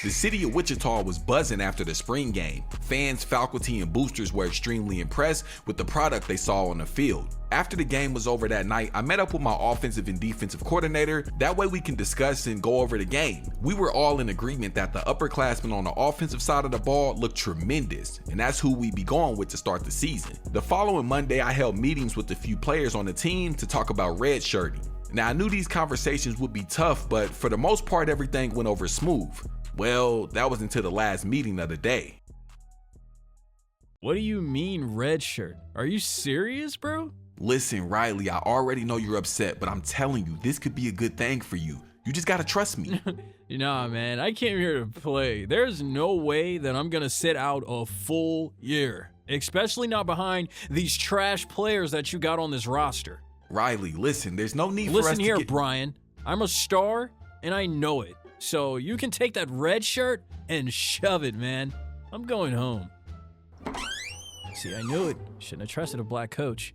The city of Wichita was buzzing after the spring game. Fans, faculty, and boosters were extremely impressed with the product they saw on the field. After the game was over that night, I met up with my offensive and defensive coordinator. That way we can discuss and go over the game. We were all in agreement that the upperclassmen on the offensive side of the ball looked tremendous, and that's who we'd be going with to start the season. The following Monday, I held meetings with a few players on the team to talk about redshirting. Now, I knew these conversations would be tough, but for the most part, everything went over smooth. Well, that was until the last meeting of the day. What do you mean redshirt? Are you serious, bro? Listen, Riley, I already know you're upset, but I'm telling you, this could be a good thing for you. You just gotta trust me. Nah, man, I came here to play. There's no way that I'm gonna sit out a full year, especially not behind these trash players that you got on this roster. Riley, listen, there's no need for us to Listen here, Brian. I'm a star, and I know it. So you can take that red shirt and shove it, man. I'm going home. See, I knew it. Shouldn't have trusted a black coach.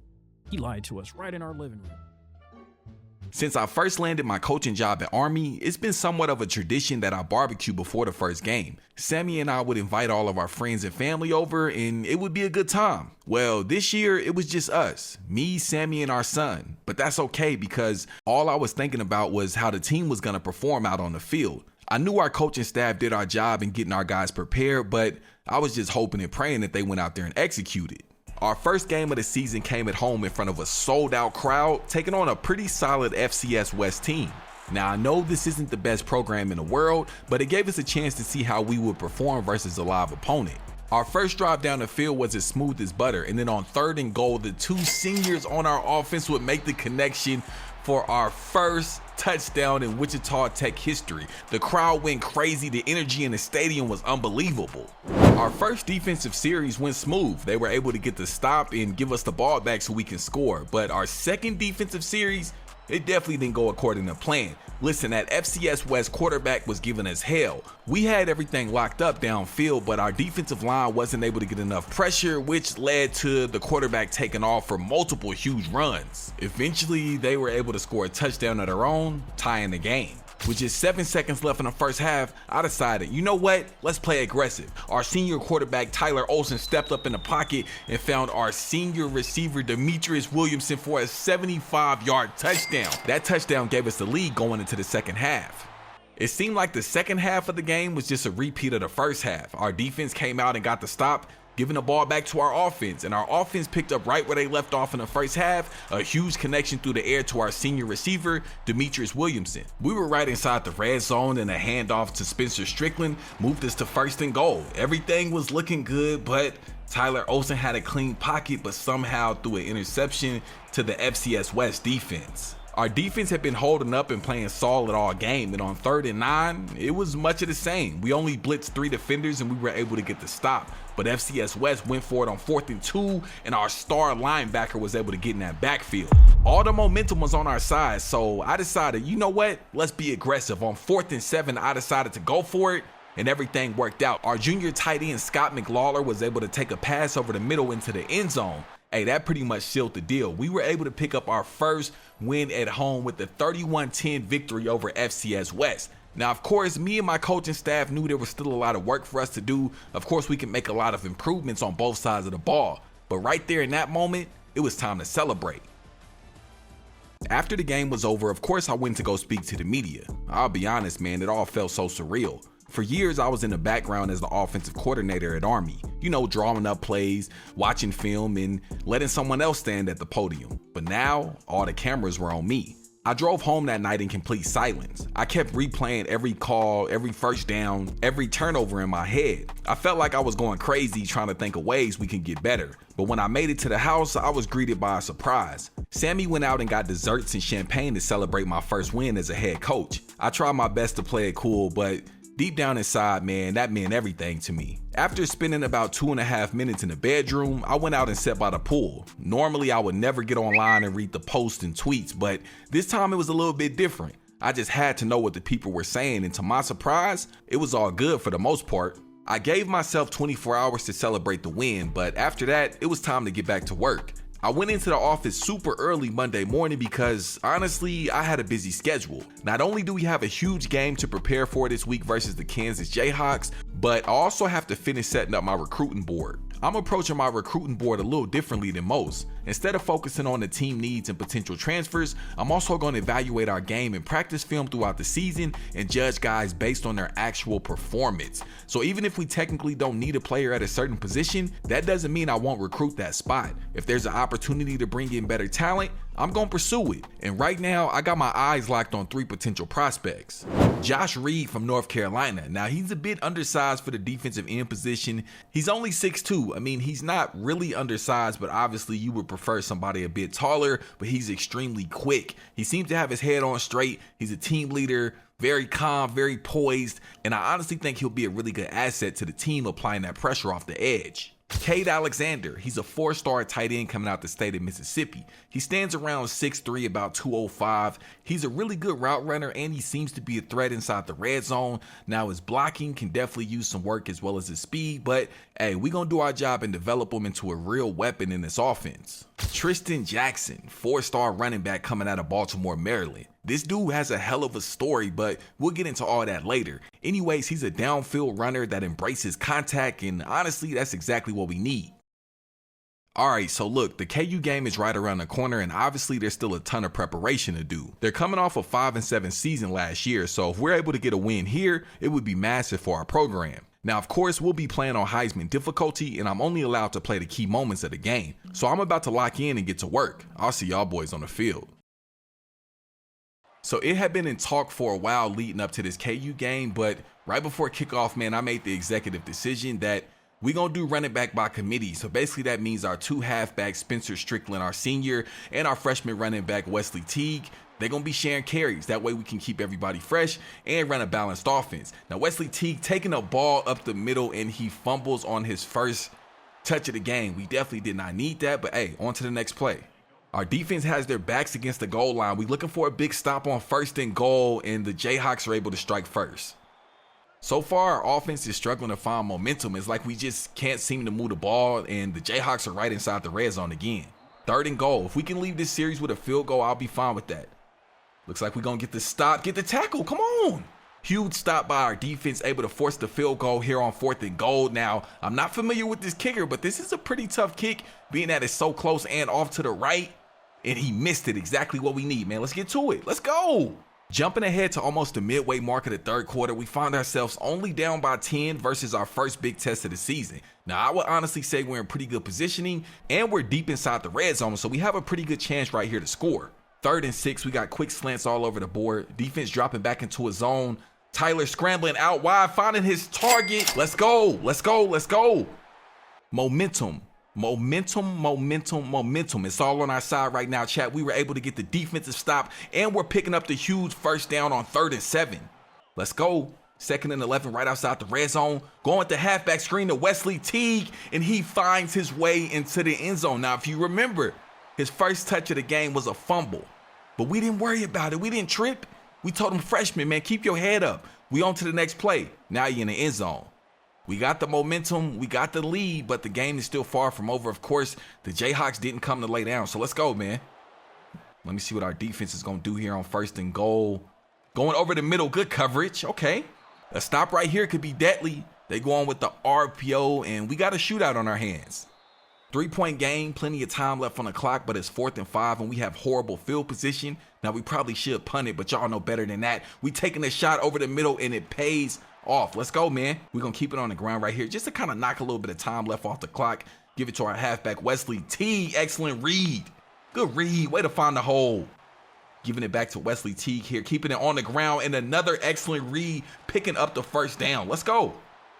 He lied to us right in our living room. Since I first landed my coaching job at Army, it's been somewhat of a tradition that I barbecue before the first game. Sammy and I would invite all of our friends and family over, and it would be a good time. Well, this year, it was just us, me, Sammy, and our son. But that's okay because all I was thinking about was how the team was going to perform out on the field. I knew our coaching staff did our job in getting our guys prepared, but I was just hoping and praying that they went out there and executed. Our first game of the season came at home in front of a sold-out crowd, taking on a pretty solid FCS West team. Now, I know this isn't the best program in the world, but it gave us a chance to see how we would perform versus a live opponent. Our first drive down the field was as smooth as butter, and then on 3rd and goal, the two seniors on our offense would make the connection for our first touchdown in Wichita Tech history. The crowd went crazy. The energy in the stadium was unbelievable. Our first defensive series went smooth. They were able to get the stop and give us the ball back so we can score. But our second defensive series, it definitely didn't go according to plan. Listen, that FCS West quarterback was giving us hell. We had everything locked up downfield, but our defensive line wasn't able to get enough pressure, which led to the quarterback taking off for multiple huge runs. Eventually, they were able to score a touchdown of their own, tying the game. With just 7 seconds left in the first half, I decided, you know what? Let's play aggressive. Our senior quarterback, Tyler Olsen, stepped up in the pocket and found our senior receiver, Demetrius Williamson, for a 75-yard touchdown. That touchdown gave us the lead going into the second half. It seemed like the second half of the game was just a repeat of the first half. Our defense came out and got the stop, giving the ball back to our offense, and our offense picked up right where they left off in the first half, a huge connection through the air to our senior receiver, Demetrius Williamson. We were right inside the red zone, and a handoff to Spencer Strickland moved us to 1st and goal. Everything was looking good, but Tyler Olsen had a clean pocket, but somehow threw an interception to the FCS West defense. Our defense had been holding up and playing solid all game, and on 3rd and 9, it was much of the same. We only blitzed 3 defenders and we were able to get the stop, but FCS West went for it on 4th and 2, and our star linebacker was able to get in that backfield. All the momentum was on our side, so I decided, you know what? Let's be aggressive. On 4th and 7, I decided to go for it, and everything worked out. Our junior tight end, Scott McLawler, was able to take a pass over the middle into the end zone. Hey, that pretty much sealed the deal. We were able to pick up our first win at home with the 31-10 victory over FCS West. Now, of course, me and my coaching staff knew there was still a lot of work for us to do. Of course, we can make a lot of improvements on both sides of the ball. But right there in that moment, it was time to celebrate. After the game was over, of course, I went to go speak to the media. I'll be honest, man, it all felt so surreal. For years, I was in the background as the offensive coordinator at Army, you know, drawing up plays, watching film, and letting someone else stand at the podium. But now, all the cameras were on me. I drove home that night in complete silence. I kept replaying every call, every first down, every turnover in my head. I felt like I was going crazy trying to think of ways we can get better. But when I made it to the house, I was greeted by a surprise. Sammy went out and got desserts and champagne to celebrate my first win as a head coach. I tried my best to play it cool, but deep down inside, man, that meant everything to me. After spending about 2.5 minutes in the bedroom, I went out and sat by the pool. Normally, I would never get online and read the posts and tweets, but this time it was a little bit different. I just had to know what the people were saying, and to my surprise, it was all good for the most part. I gave myself 24 hours to celebrate the win, but after that, it was time to get back to work. I went into the office super early Monday morning because honestly, I had a busy schedule. Not only do we have a huge game to prepare for this week versus the Kansas Jayhawks, but I also have to finish setting up my recruiting board. I'm approaching my recruiting board a little differently than most. Instead of focusing on the team needs and potential transfers, I'm also going to evaluate our game and practice film throughout the season and judge guys based on their actual performance. So even if we technically don't need a player at a certain position, that doesn't mean I won't recruit that spot. If there's an opportunity to bring in better talent, I'm gonna pursue it. And right now, I got my eyes locked on 3 potential prospects. Josh Reed from North Carolina. Now, he's a bit undersized for the defensive end position. He's only 6'2". I mean, he's not really undersized, but obviously you would prefer somebody a bit taller, but he's extremely quick. He seems to have his head on straight. He's a team leader, very calm, very poised, and I honestly think he'll be a really good asset to the team applying that pressure off the edge. Cade Alexander, he's a 4-star tight end coming out the state of Mississippi. He stands around 6'3", about 205. He's a really good route runner, and he seems to be a threat inside the red zone. Now, his blocking can definitely use some work as well as his speed, but hey, we're going to do our job and develop him into a real weapon in this offense. Tristan Jackson, 4-star running back coming out of Baltimore, Maryland. This dude has a hell of a story, but we'll get into all that later. Anyways, he's a downfield runner that embraces contact, and honestly, that's exactly what we need. Alright, so look, the KU game is right around the corner, and obviously there's still a ton of preparation to do. They're coming off a 5-7 season last year, so if we're able to get a win here, it would be massive for our program. Now, of course, we'll be playing on Heisman difficulty, and I'm only allowed to play the key moments of the game. So I'm about to lock in and get to work. I'll see y'all boys on the field. So it had been in talk for a while leading up to this KU game, but right before kickoff, man, I made the executive decision that we're going to do running back by committee. So basically that means our 2 halfbacks, Spencer Strickland, our senior, and our freshman running back, Wesley Teague, they're going to be sharing carries. That way we can keep everybody fresh and run a balanced offense. Now, Wesley Teague taking a ball up the middle, and he fumbles on his first touch of the game. We definitely did not need that, but hey, on to the next play. Our defense has their backs against the goal line. We're looking for a big stop on 1st and goal, and the Jayhawks are able to strike first. So far, our offense is struggling to find momentum. It's like we just can't seem to move the ball, and the Jayhawks are right inside the red zone again. 3rd and goal. If we can leave this series with a field goal, I'll be fine with that. Looks like we're going to get the stop, get the tackle. Come on. Huge stop by our defense, able to force the field goal here on 4th and goal. Now, I'm not familiar with this kicker, but this is a pretty tough kick, being that it's so close and off to the right. And he missed it. Exactly what we need, man. Let's get to it. Let's go. Jumping ahead to almost the midway mark of the 3rd quarter, we find ourselves only down by 10 versus our first big test of the season. Now, I would honestly say we're in pretty good positioning, and we're deep inside the red zone, so we have a pretty good chance right here to score. 3rd and 6, we got quick slants all over the board. Defense dropping back into a zone. Tyler scrambling out wide, finding his target. Let's go. Let's go. Let's go. Momentum. Momentum. It's all on our side right now, chat. We were able to get the defensive stop, and we're picking up the huge 1st down on 3rd and 7. Let's go. 2nd and 11 right outside the red zone. Going with the halfback screen to Wesley Teague, and he finds his way into the end zone. Now, if you remember, his first touch of the game was a fumble, but we didn't worry about it. We didn't trip. We told him, freshman, man, keep your head up. We on to the next play. Now you're in the end zone. We got the momentum, we got the lead, but the game is still far from over. Of course, the Jayhawks didn't come to lay down, so let's go, man. Let me see what our defense is going to do here on 1st and goal. Going over the middle, good coverage. Okay. A stop right here could be deadly. They go on with the RPO, and we got a shootout on our hands. 3-point game, plenty of time left on the clock, but it's 4th and 5, and we have horrible field position. Now, we probably should punt it, but y'all know better than that. We taking a shot over the middle, and it pays off. Let's go, man. We're going to keep it on the ground right here just to kind of knock a little bit of time left off the clock. Give it to our halfback, Wesley Teague. Excellent read. Good read. Way to find the hole. Giving it back to Wesley Teague here, keeping it on the ground, and another excellent read, picking up the 1st down. Let's go.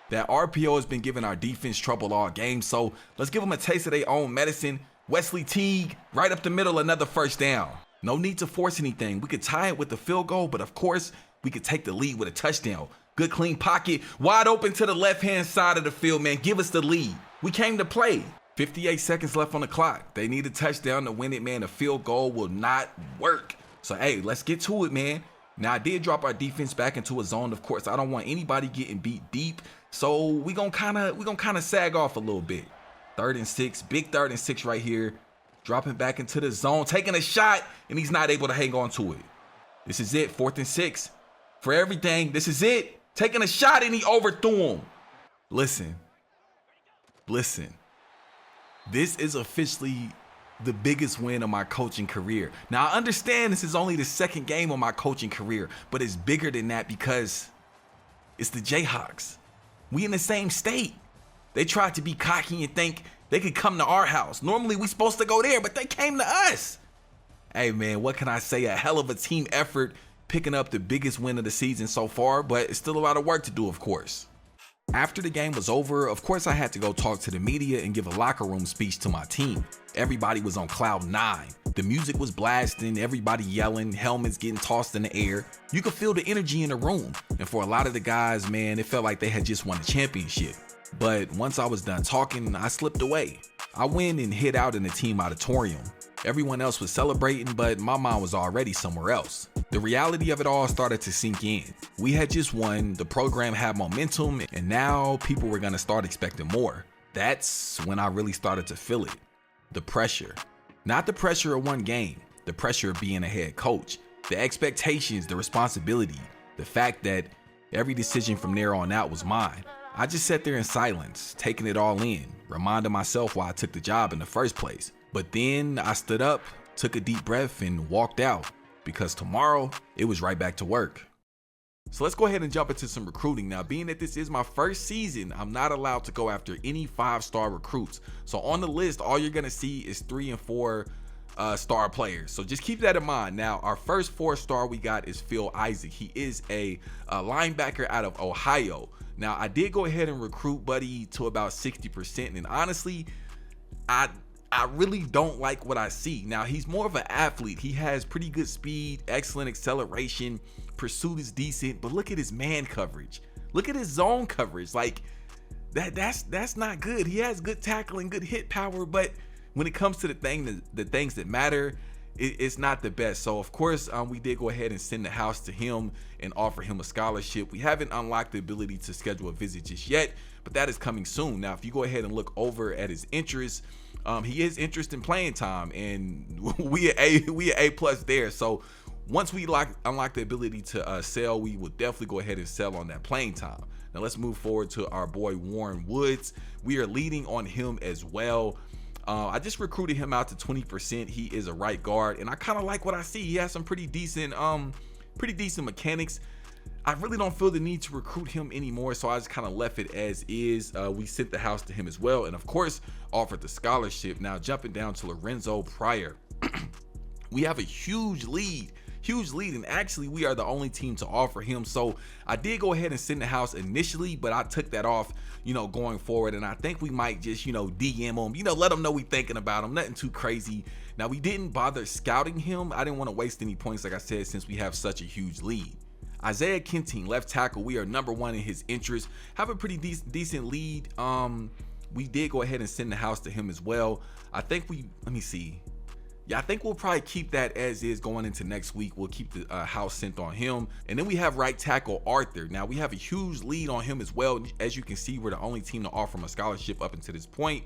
That RPO has been giving our defense trouble all game, so let's give them a taste of their own medicine. Wesley Teague, right up the middle, another 1st down. No need to force anything. We could tie it with the field goal, but of course, we could take the lead with a touchdown. Good clean pocket, wide open to the left-hand side of the field, man. Give us the lead. We came to play. 58 seconds left on the clock. They need a touchdown to win it, man. A field goal will not work. So, hey, let's get to it, man. Now, I did drop our defense back into a zone. Of course, I don't want anybody getting beat deep. So we gonna kind of sag off a little bit. 3rd and 6, big 3rd and 6 right here. Dropping back into the zone, taking a shot, and he's not able to hang on to it. This is it, 4th and 6. For everything, this is it. Taking a shot, and he overthrew him. Listen. This is officially the biggest win of my coaching career. Now, I understand this is only the 2nd game of my coaching career, but it's bigger than that because it's the Jayhawks. We in the same state. They tried to be cocky and think they could come to our house. Normally, we supposed to go there, but they came to us. Hey, man, what can I say? A hell of a team effort picking up the biggest win of the season so far, but it's still a lot of work to do, of course. After the game was over, of course, I had to go talk to the media and give a locker room speech to my team. Everybody was on cloud 9. The music was blasting, everybody yelling, helmets getting tossed in the air. You could feel the energy in the room. And for a lot of the guys, man, it felt like they had just won a championship. But once I was done talking, I slipped away. I went and hid out in the team auditorium. Everyone else was celebrating, but my mind was already somewhere else. The reality of it all started to sink in. We had just won, the program had momentum, and now people were gonna start expecting more. That's when I really started to feel it. The pressure. Not the pressure of one game, the pressure of being a head coach. The expectations, the responsibility, the fact that every decision from there on out was mine. I just sat there in silence, taking it all in, reminding myself why I took the job in the first place. But then I stood up, took a deep breath, and walked out, because tomorrow it was right back to work. So let's go ahead and jump into some recruiting. Now, being that this is my first season, I'm not allowed to go after any 5-star recruits. So on the list, all you're gonna see is 3 and 4 star players. So just keep that in mind. Now, our first 4-star we got is Phil Isaac. He is a linebacker out of Ohio. Now, I did go ahead and recruit Buddy to about 60%, and honestly, I really don't like what I see. Now, he's more of an athlete. He has pretty good speed, excellent acceleration, pursuit is decent, but look at his man coverage. Look at his zone coverage. Like, that's not good. He has good tackling, good hit power, but when it comes to the things that matter, it's not the best. So of course, we did go ahead and send the house to him and offer him a scholarship. We haven't unlocked the ability to schedule a visit just yet, but that is coming soon. Now, if you go ahead and look over at his interests, he is interested in playing time, and we at A plus there. So once we unlock the ability to sell, we will definitely go ahead and sell on that playing time. Now let's move forward to our boy Warren Woods. We are leading on him as well. I just recruited him out to 20%. He is a right guard, and I kind of like what I see. He has some pretty decent mechanics. I really don't feel the need to recruit him anymore, so I just kind of left it as is. We sent the house to him as well, and of course offered the scholarship. Now jumping down to Lorenzo Pryor, we have a huge lead, and actually we are the only team to offer him. So I did go ahead and send the house initially, but I took that off, going forward, and I think we might just, DM him, let him know we thinking about him, nothing too crazy. Now, we didn't bother scouting him. I didn't want to waste any points, like I said, since we have such a huge lead. Isaiah Kenting, left tackle, we are number 1 in his interest, have a pretty decent lead. We did go ahead and send the house to him as well. I think I think we'll probably keep that as is going into next week. We'll keep the house sent on him. And then we have right tackle Arthur. Now, we have a huge lead on him as well. As you can see, we're the only team to offer him a scholarship up until this point.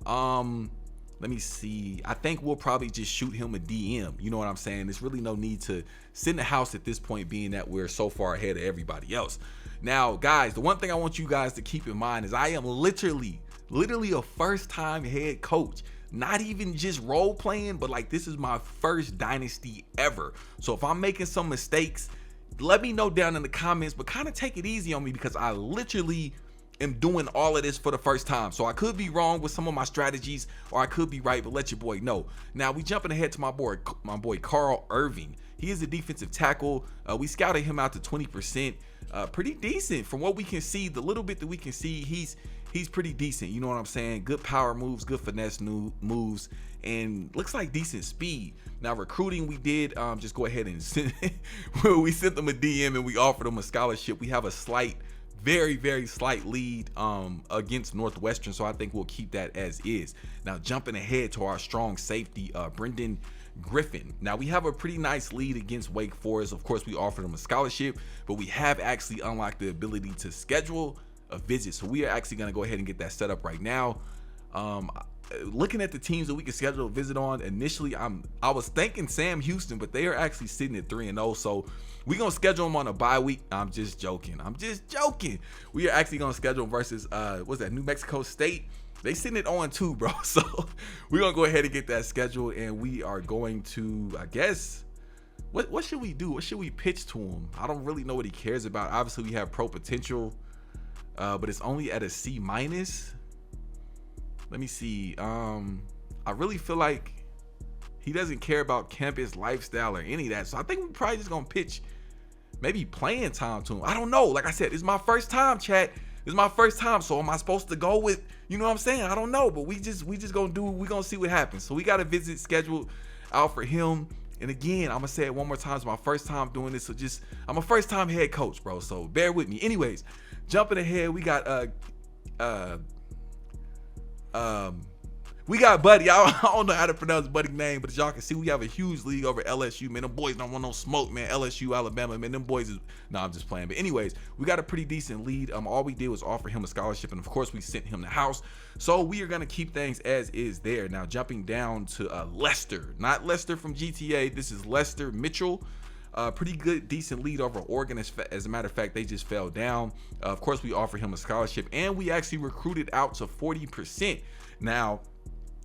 Let me see. I think we'll probably just shoot him a DM. You know what I'm saying? There's really no need to send the house at this point, being that we're so far ahead of everybody else. Now, guys, the one thing I want you guys to keep in mind is I am literally a first-time head coach. Not even just role playing, but like, this is my first dynasty ever. So if I'm making some mistakes, let me know down in the comments, but kind of take it easy on me, because I literally am doing all of this for the first time. So I could be wrong with some of my strategies, or I could be right, but let your boy know. Now, we jumping ahead to my boy Carl Irving. He is a defensive tackle. We scouted him out to 20%. Pretty decent from what we can see. The little bit that we can see, he's pretty decent. You know what I'm saying? Good power moves, good finesse moves, and looks like decent speed. Now, recruiting, we did just go ahead and we sent them a DM and we offered them a scholarship. We have a very, very slight lead against Northwestern, so I think we'll keep that as is. Now, jumping ahead to our strong safety, Brendan Griffin. Now, we have a pretty nice lead against Wake Forest. Of course, we offered them a scholarship, but we have actually unlocked the ability to schedule a visit, so we are actually going to go ahead and get that set up right now. looking at the teams that we can schedule a visit on, initially I was thinking Sam Houston, but they are actually sitting at 3-0. So we're gonna schedule them on a bye week. I'm just joking. We are actually gonna schedule them versus what's that, New Mexico State. They sitting at 0-2, bro. So we're gonna go ahead and get that scheduled, and we are going to, I guess, what should we do? What should we pitch to him? I don't really know what he cares about. Obviously we have pro potential, but it's only at a C-. Let me see. I really feel like he doesn't care about campus lifestyle or any of that. So I think we're probably just gonna pitch maybe playing time to him. I don't know. Like I said, it's my first time, chat. It's my first time. So am I supposed to go with, you know what I'm saying? I don't know. But we just gonna do, we gonna see what happens. So we got a visit scheduled out for him. And again, I'm gonna say it one more time. It's my first time doing this. So I'm a first time head coach, bro. So bear with me. Anyways, jumping ahead, we got we got Buddy. I don't know how to pronounce Buddy's name, but as y'all can see, we have a huge league over LSU, man. Them boys don't want no smoke, man. LSU, Alabama, man. Them boys is, no, I'm just playing. But anyways, we got a pretty decent lead. All we did was offer him a scholarship, and of course, we sent him the house. So we are gonna keep things as is there. Now jumping down to Lester, not Lester from GTA. This is Lester Mitchell. Pretty good, decent lead over Oregon. As a matter of fact, they just fell down. Of course, we offered him a scholarship, and we actually recruited out to 40%. Now,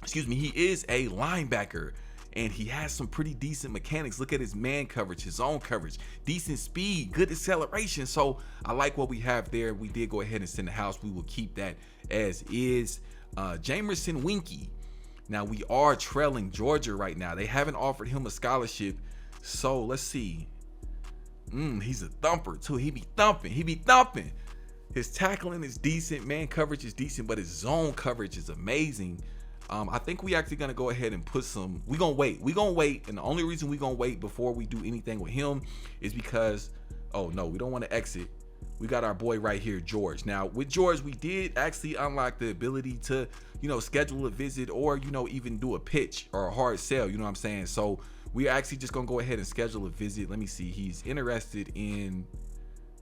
excuse me, he is a linebacker, and he has some pretty decent mechanics. Look at his man coverage, his zone coverage, decent speed, good acceleration. So I like what we have there. We did go ahead and send the house. We will keep that as is. Jamerson Winky. Now, we are trailing Georgia right now. They haven't offered him a scholarship. So let's see. He's a thumper too. He be thumping. His tackling is decent, man coverage is decent, but his zone coverage is amazing. I think we actually gonna go ahead and put some. We gonna wait, and the only reason we gonna wait before we do anything with him is because, oh no, we don't want to exit. We got our boy right here, George. Now with George, we did actually unlock the ability to, schedule a visit or, even do a pitch or a hard sell. You know what I'm saying? So we're actually just gonna go ahead and schedule a visit. Let me see. He's interested in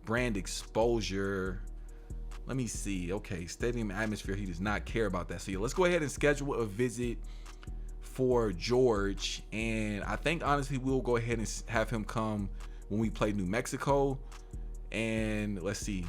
brand exposure. Let me see. Okay, stadium atmosphere. He does not care about that. So yeah, let's go ahead and schedule a visit for George. And I think honestly, we'll go ahead and have him come when we play New Mexico. And let's see.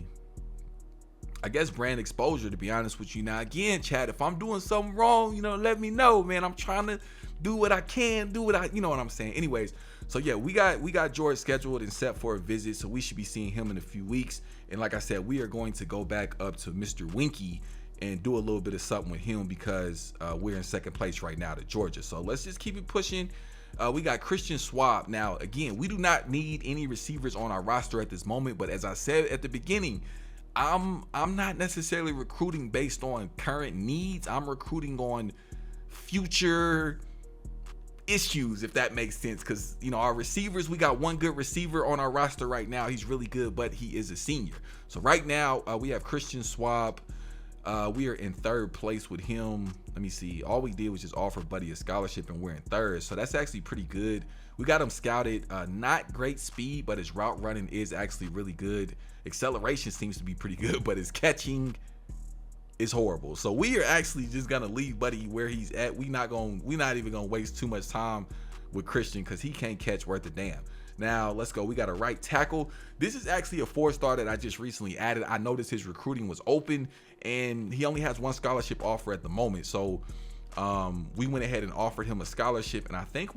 I guess brand exposure, to be honest with you. Now again, chat, if I'm doing something wrong, let me know, man. I'm trying to do what I can, you know what I'm saying. Anyways, so yeah, we got George scheduled and set for a visit, so we should be seeing him in a few weeks. And like I said, we are going to go back up to Mr. Winky and do a little bit of something with him because we're in second place right now to Georgia. So let's just keep it pushing. We got Christian Schwab. Now again, we do not need any receivers on our roster at this moment, but as I said at the beginning, I'm not necessarily recruiting based on current needs. I'm recruiting on future issues, if that makes sense, because our receivers, we got one good receiver on our roster right now. He's really good, but he is a senior. So right now we have Christian Schwab. We are in third place with him. Let me see. All we did was just offer Buddy a scholarship, and we're in third, so that's actually pretty good. We got him scouted. Not great speed, but his route running is actually really good. Acceleration seems to be pretty good, but his catching is horrible. So we are actually just gonna leave Buddy where he's at. We're not even gonna waste too much time with Christian because he can't catch worth a damn. Now let's go. We got a right tackle. This is actually a 4-star that I just recently added. I noticed his recruiting was open and he only has one scholarship offer at the moment. So we went ahead and offered him a scholarship, and I think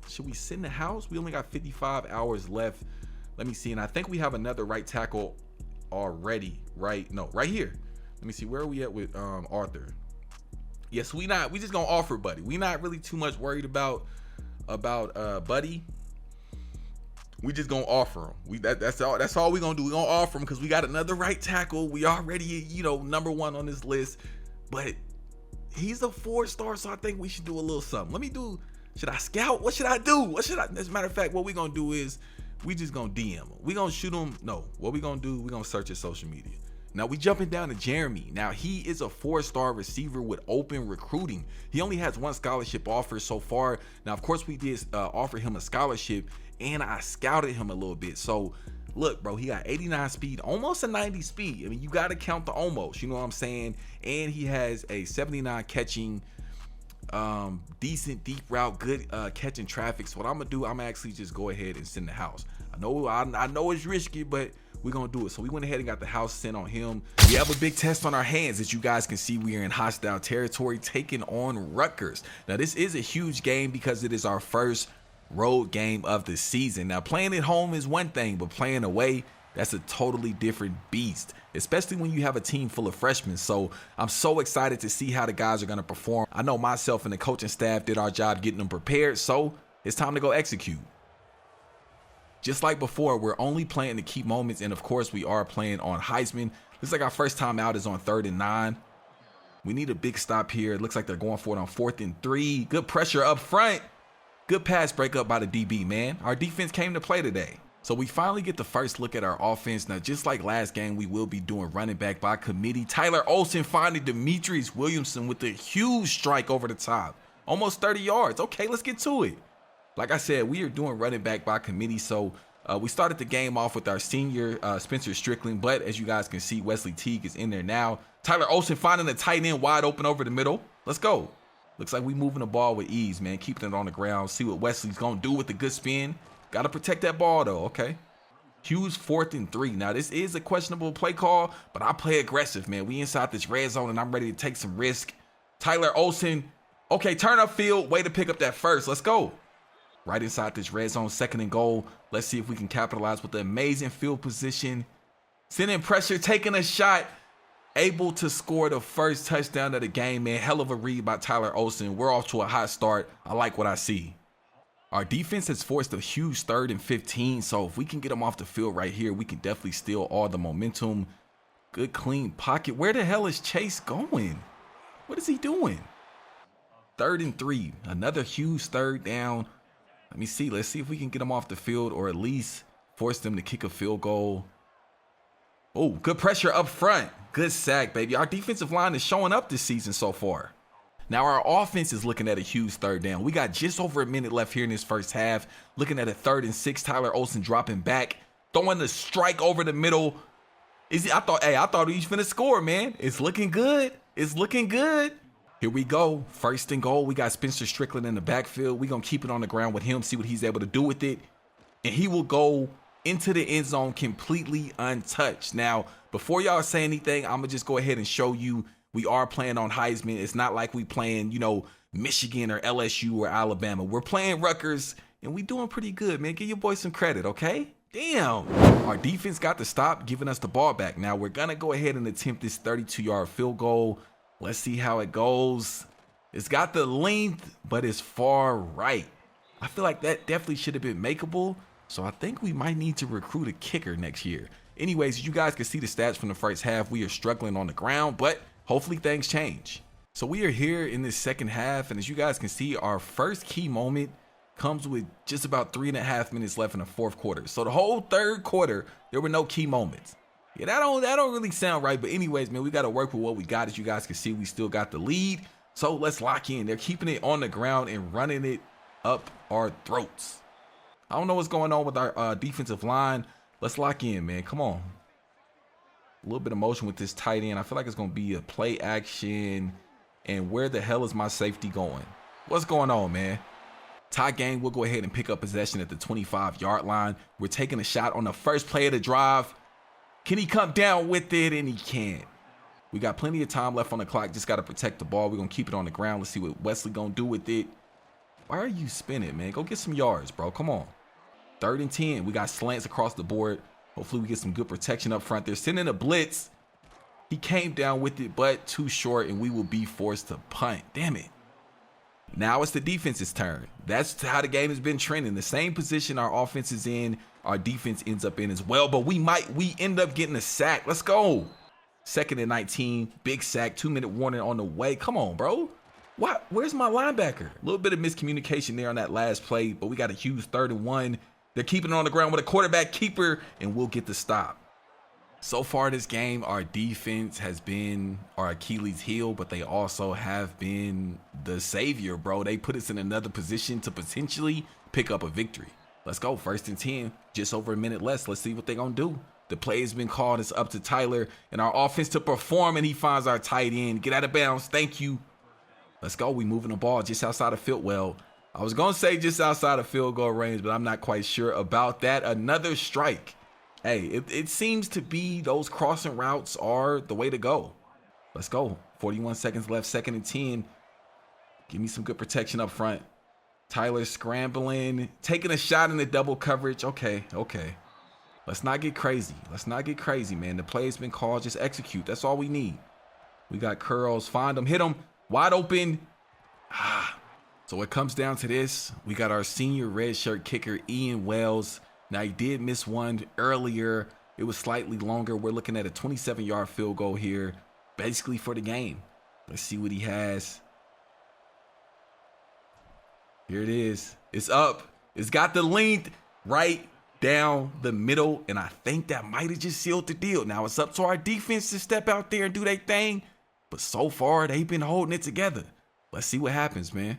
should we send the house? We only got 55 hours left. Let me see. And I think we have another right tackle already, right? No, right here. Let me see, where are we at with Arthur? Yes, we just gonna offer Buddy. We not really too much worried about Buddy. We just gonna offer him. That's all we gonna do. We gonna offer him because we got another right tackle. We already number one on this list, but he's a 4-star, so I think we should do a little something. Should I scout? What should I do? As a matter of fact, what we gonna do is we just gonna DM him. We gonna shoot him. No, what we gonna do? We gonna search his social media. Now we jumping down to Jeremy. Now he is a 4-star receiver with open recruiting. He only has one scholarship offer so far. Now, of course, we did offer him a scholarship, and I scouted him a little bit. So look, bro, he got 89 speed, almost a 90 speed. I mean, you got to count the almost, you know what I'm saying? And he has a 79 catching. Decent deep route, good catching traffic. So what I'm gonna do, I'm actually just go ahead and send the house. I know it's risky, but we're gonna do it. So we went ahead and got the house sent on him. We have a big test on our hands. As you guys can see, we are in hostile territory taking on Rutgers. Now this is a huge game because it is our first road game of the season. Now playing at home is one thing, but playing away, that's a totally different beast, especially when you have a team full of freshmen. So I'm so excited to see how the guys are going to perform. I know myself and the coaching staff did our job getting them prepared, so it's time to go execute. Just like before, we're only playing the key moments, and of course we are playing on Heisman. Looks like our first time out is on 3rd and 9. We need a big stop here. It looks like they're going for it on 4th and 3. Good pressure up front. Good pass breakup by the DB, man. Our defense came to play today. So we finally get the first look at our offense. Now, just like last game, we will be doing running back by committee. Tyler Olsen finding Demetrius Williamson with a huge strike over the top. Almost 30 yards. Okay, let's get to it. Like I said, we are doing running back by committee. So we started the game off with our senior, Spencer Strickland. But as you guys can see, Wesley Teague is in there now. Tyler Olsen finding the tight end wide open over the middle. Let's go. Looks like we moving the ball with ease, man. Keeping it on the ground. See what Wesley's going to do with the good spin. Got to protect that ball, though. Okay. Huge 4th and 3. Now, this is a questionable play call, but I play aggressive, man. We inside this red zone, and I'm ready to take some risk. Tyler Olsen. Okay, turn up field. Way to pick up that first. Let's go. Right inside this red zone, 2nd and goal. Let's see if we can capitalize with the amazing field position. Sending pressure, taking a shot. Able to score the first touchdown of the game, man. Hell of a read by Tyler Olsen. We're off to a hot start. I like what I see. Our defense has forced a huge 3rd and 15, so if we can get them off the field right here, we can definitely steal all the momentum. Good, clean pocket. Where the hell is Chase going? What is he doing? 3rd and 3. Another huge 3rd down. Let me see. Let's see if we can get them off the field or at least force them to kick a field goal. Oh, good pressure up front. Good sack, baby. Our defensive line is showing up this season so far. Now, our offense is looking at a huge 3rd down. We got just over a minute left here in this first half. Looking at a 3rd and 6. Tyler Olsen dropping back. Throwing the strike over the middle. I thought he was finna score, man. It's looking good. It's looking good. Here we go. 1st and goal. We got Spencer Strickland in the backfield. We're going to keep it on the ground with him, see what he's able to do with it. And he will go into the end zone completely untouched. Now, before y'all say anything, I'm going to just go ahead and show you we are playing on Heisman. It's not like we playing, Michigan or LSU or Alabama. We're playing Rutgers, and we doing pretty good, man. Give your boy some credit, okay? Damn. Our defense got to stop giving us the ball back. Now, we're going to go ahead and attempt this 32-yard field goal. Let's see how it goes. It's got the length, but it's far right. I feel like that definitely should have been makeable, so I think we might need to recruit a kicker next year. Anyways, you guys can see the stats from the first half. We are struggling on the ground, but hopefully things change. So we are here in this second half, and as you guys can see, our first key moment comes with just about 3.5 minutes left in the 4th quarter. So the whole 3rd quarter, there were no key moments. Yeah, that don't really sound right. But anyways, man, we got to work with what we got. As you guys can see, we still got the lead. So let's lock in. They're keeping it on the ground and running it up our throats. I don't know what's going on with our defensive line. Let's lock in, man. Come on. A little bit of motion with this tight end. I feel like it's going to be a play action. And where the hell is my safety going? What's going on, man? Tie game, we'll go ahead and pick up possession at the 25-yard line. We're taking a shot on the first play of the drive. Can he come down with it? And he can't. We got plenty of time left on the clock. Just got to protect the ball. We're going to keep it on the ground. Let's see what Wesley going to do with it. Why are you spinning, man? Go get some yards, bro. Come on. 3rd and 10. We got slants across the board. Hopefully we get some good protection up front. They're sending a blitz. He came down with it, but too short, and we will be forced to punt. Damn it. Now it's the defense's turn. That's how the game has been trending. The same position our offense is in, our defense ends up in as well, but we end up getting a sack. Let's go. 2nd and 19, big sack, 2-minute warning on the way. Come on, bro. What? Where's my linebacker? A little bit of miscommunication there on that last play, but we got a huge 3rd and 1. They're keeping it on the ground with a quarterback keeper, and we'll get the stop. So far this game, our defense has been our Achilles heel, but they also have been the savior, bro. They put us in another position to potentially pick up a victory. Let's go. 1st and 10, just over a minute less. Let's see what they're going to do. The play has been called. It's up to Tyler and our offense to perform, and he finds our tight end. Get out of bounds. Thank you. Let's go. We moving the ball just outside of field. Well, I was going to say just outside of field goal range, but I'm not quite sure about that. Another strike. Hey, it seems to be those crossing routes are the way to go. Let's go. 41 seconds left, 2nd and 10. Give me some good protection up front. Tyler scrambling, taking a shot in the double coverage. Okay. Let's not get crazy. Man. The play's been called. Just execute. That's all we need. We got curls. Find them. Hit them. Wide open. So it comes down to this. We got our senior redshirt kicker, Ian Wells. Now, he did miss one earlier. It was slightly longer. We're looking at a 27-yard field goal here, basically for the game. Let's see what he has. Here it is. It's up. It's got the length right down the middle, and I think that might have just sealed the deal. Now, it's up to our defense to step out there and do their thing, but so far, they've been holding it together. Let's see what happens, man.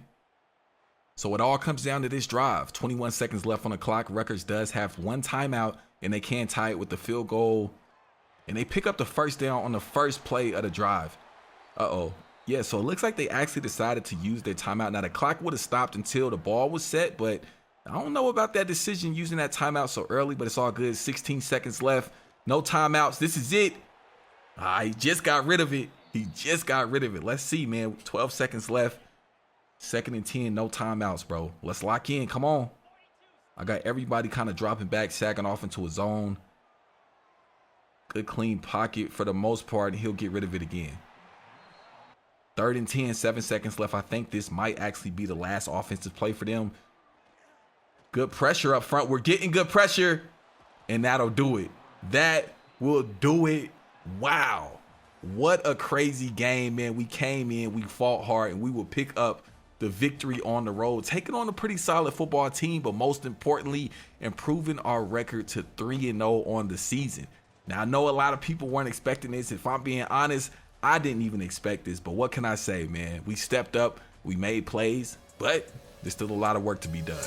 So it all comes down to this drive. 21 seconds left on the clock. Rutgers does have one timeout, and they can tie it with the field goal. And they pick up the first down on the first play of the drive. Yeah, so it looks like they actually decided to use their timeout. Now, the clock would have stopped until the ball was set, but I don't know about that decision using that timeout so early, but it's all good. 16 seconds left. No timeouts. This is it. He just got rid of it. Let's see, man. 12 seconds left. 2nd and 10, no timeouts, bro. Let's lock in. Come on. I got everybody kind of dropping back, sagging off into a zone. Good clean pocket for the most part, and he'll get rid of it again. 3rd and 10, 7 seconds left. I think this might actually be the last offensive play for them. Good pressure up front. We're getting good pressure, and that'll do it. That will do it. Wow. What a crazy game, man. We came in, we fought hard, and we will pick up the victory on the road, taking on a pretty solid football team, but most importantly, improving our record to 3-0 on the season. Now, I know a lot of people weren't expecting this. If I'm being honest, I didn't even expect this, but what can I say, man? We stepped up, we made plays, but there's still a lot of work to be done.